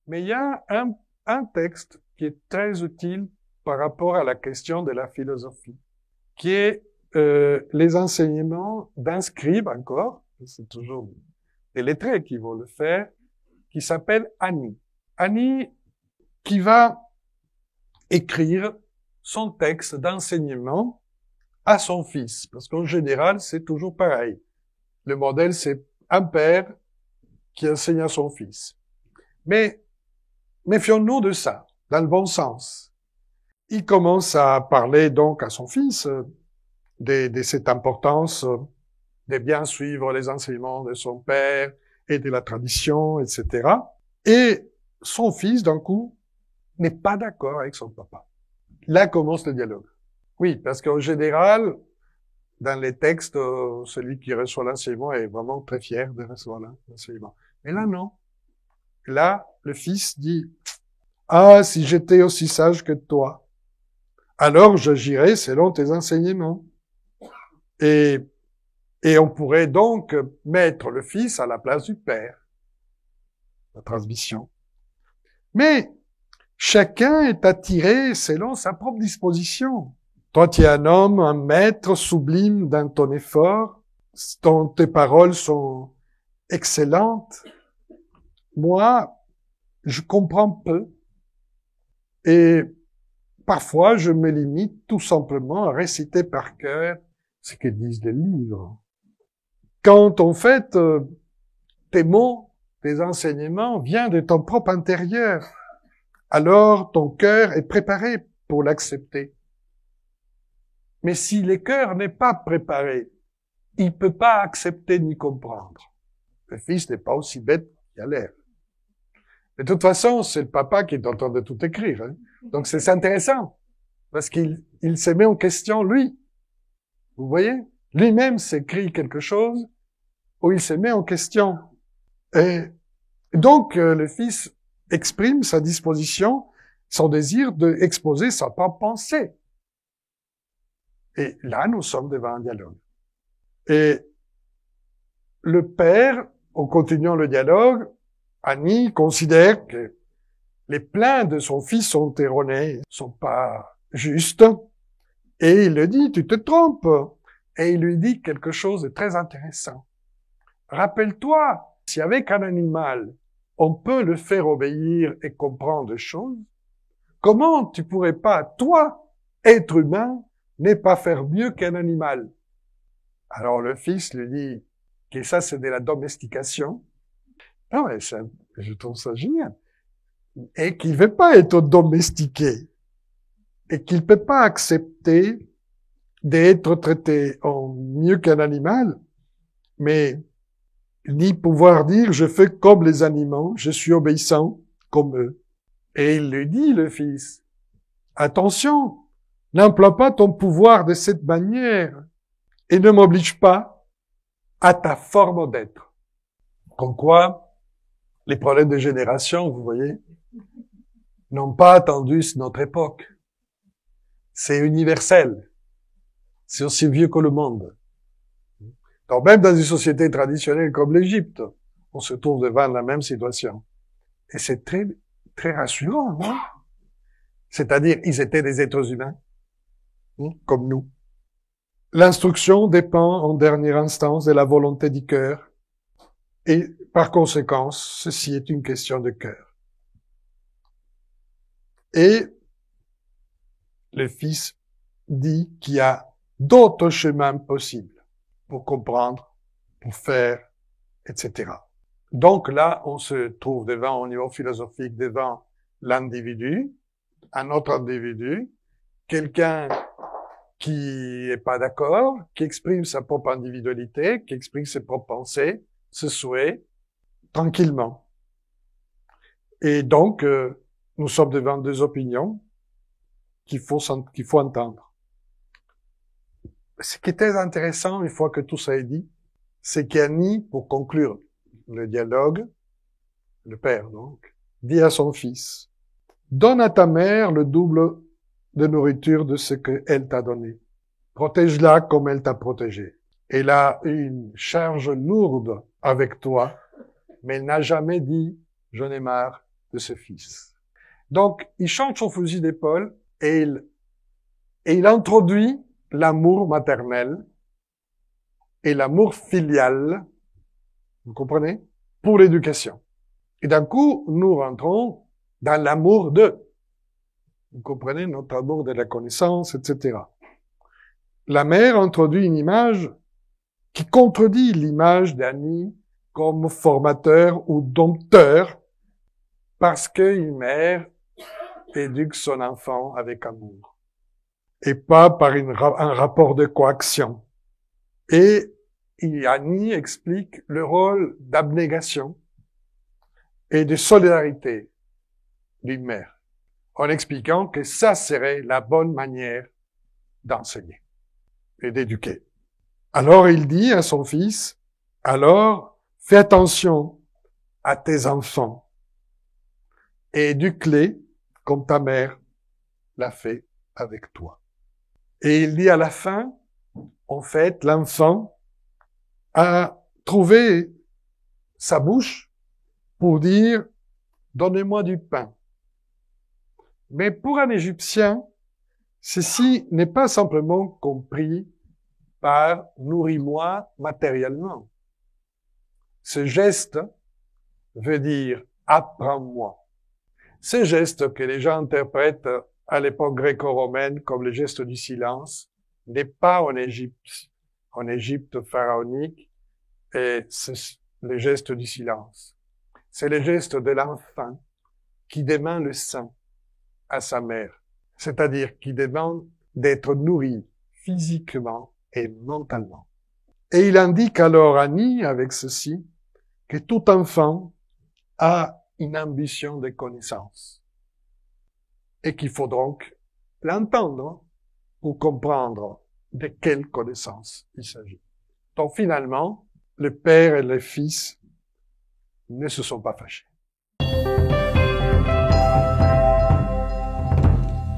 Mais il y a un texte qui est très utile par rapport à la question de la philosophie, qui est les enseignements d'un scribe encore, c'est toujours des lettrés qui vont le faire, qui s'appelle Annie. Annie qui va écrire son texte d'enseignement à son fils, parce qu'en général, c'est toujours pareil. Le modèle, c'est un père qui enseigne à son fils. Mais méfions-nous de ça, dans le bon sens. Il commence à parler donc à son fils de cette importance de bien suivre les enseignements de son père et de la tradition, etc. Et son fils, d'un coup, n'est pas d'accord avec son papa. Là commence le dialogue. Oui, parce qu'en général, dans les textes, celui qui reçoit l'enseignement est vraiment très fier de recevoir l'enseignement. Mais là, non. Là, le fils dit, « Ah, si j'étais aussi sage que toi, alors j'agirais selon tes enseignements. » Et on pourrait donc mettre le fils à la place du père. La transmission. Mais chacun est attiré selon sa propre disposition. Toi, tu es un homme, un maître sublime dans ton effort. Tes paroles sont excellentes. Moi, je comprends peu. Et parfois, je me limite tout simplement à réciter par cœur ce que disent les livres. Quand, en fait, tes mots, tes enseignements viennent de ton propre intérieur, alors ton cœur est préparé pour l'accepter. Mais si le cœur n'est pas préparé, il peut pas accepter ni comprendre. Le fils n'est pas aussi bête qu'il a l'air. De toute façon, c'est le papa qui est en train de tout écrire. Hein. Donc c'est intéressant, parce qu'il se met en question lui. Vous voyez? Lui-même s'écrit quelque chose où il se met en question. Et donc le fils exprime sa disposition, son désir d'exposer sa propre pensée. Et là, nous sommes devant un dialogue. Et le père, en continuant le dialogue, Annie considère que les plaintes de son fils sont erronées, sont pas justes. Et il le dit, tu te trompes. Et il lui dit quelque chose de très intéressant. Rappelle-toi, si avec un animal, on peut le faire obéir et comprendre des choses, comment tu pourrais pas, toi, être humain, ne pas faire mieux qu'un animal? Alors le fils lui dit que ça c'est de la domestication. Non, mais je trouve ça génial. Et qu'il ne veut pas être domestiqué. Et qu'il ne peut pas accepter d'être traité en mieux qu'un animal, mais ni pouvoir dire je fais comme les animaux, je suis obéissant comme eux. Et il lui dit, le fils, attention, n'emploie pas ton pouvoir de cette manière et ne m'oblige pas à ta forme d'être. Comme quoi, les problèmes de génération, vous voyez, n'ont pas attendu notre époque. C'est universel. C'est aussi vieux que le monde. Donc même dans une société traditionnelle comme l'Égypte, on se trouve devant la même situation. Et c'est très, très rassurant, non? C'est-à-dire, ils étaient des êtres humains, comme nous. L'instruction dépend en dernière instance de la volonté du cœur. Et par conséquent, ceci est une question de cœur. Et le fils dit qu'il y a d'autres chemins possibles pour comprendre, pour faire, etc. Donc là, on se trouve devant, au niveau philosophique, devant l'individu, un autre individu, quelqu'un qui est pas d'accord, qui exprime sa propre individualité, qui exprime ses propres pensées, ses souhaits, tranquillement. Et donc, nous sommes devant deux opinions qu'il faut entendre. Ce qui est très intéressant, une fois que tout ça est dit, c'est qu'Annie, pour conclure le dialogue, le père donc, dit à son fils, « Donne à ta mère le double de nourriture de ce qu'elle t'a donné. Protège-la comme elle t'a protégé. Elle a une charge lourde avec toi, mais elle n'a jamais dit « j'en ai marre, de ce fils. Donc, il change son fusil d'épaule et il introduit l'amour maternel et l'amour filial, vous comprenez, pour l'éducation. Et d'un coup, nous rentrons dans l'amour de, vous comprenez, notre amour de la connaissance, etc. La mère introduit une image qui contredit l'image d'Annie comme formateur ou dompteur, parce qu'une mère éduque son enfant avec amour, et pas par un rapport de coaction. Et Annie explique le rôle d'abnégation et de solidarité d'une mère, en expliquant que ça serait la bonne manière d'enseigner et d'éduquer. Alors il dit à son fils, alors fais attention à tes enfants et éduque-les comme ta mère l'a fait avec toi. Et il dit à la fin, en fait, l'enfant a trouvé sa bouche pour dire « Donnez-moi du pain ». Mais pour un Égyptien, ceci n'est pas simplement compris par « nourris-moi matériellement ». Ce geste veut dire « apprends-moi ». Ce geste que les gens interprètent à l'époque gréco-romaine comme le geste du silence n'est pas en Égypte pharaonique, et c'est le geste du silence. C'est le geste de l'enfant qui demande le sein à sa mère, c'est-à-dire qui demande d'être nourri physiquement et mentalement. Et il indique alors à Annie avec ceci que tout enfant a une ambition de connaissance et qu'il faut donc l'entendre pour comprendre de quelle connaissance il s'agit. Donc finalement, le père et le fils ne se sont pas fâchés.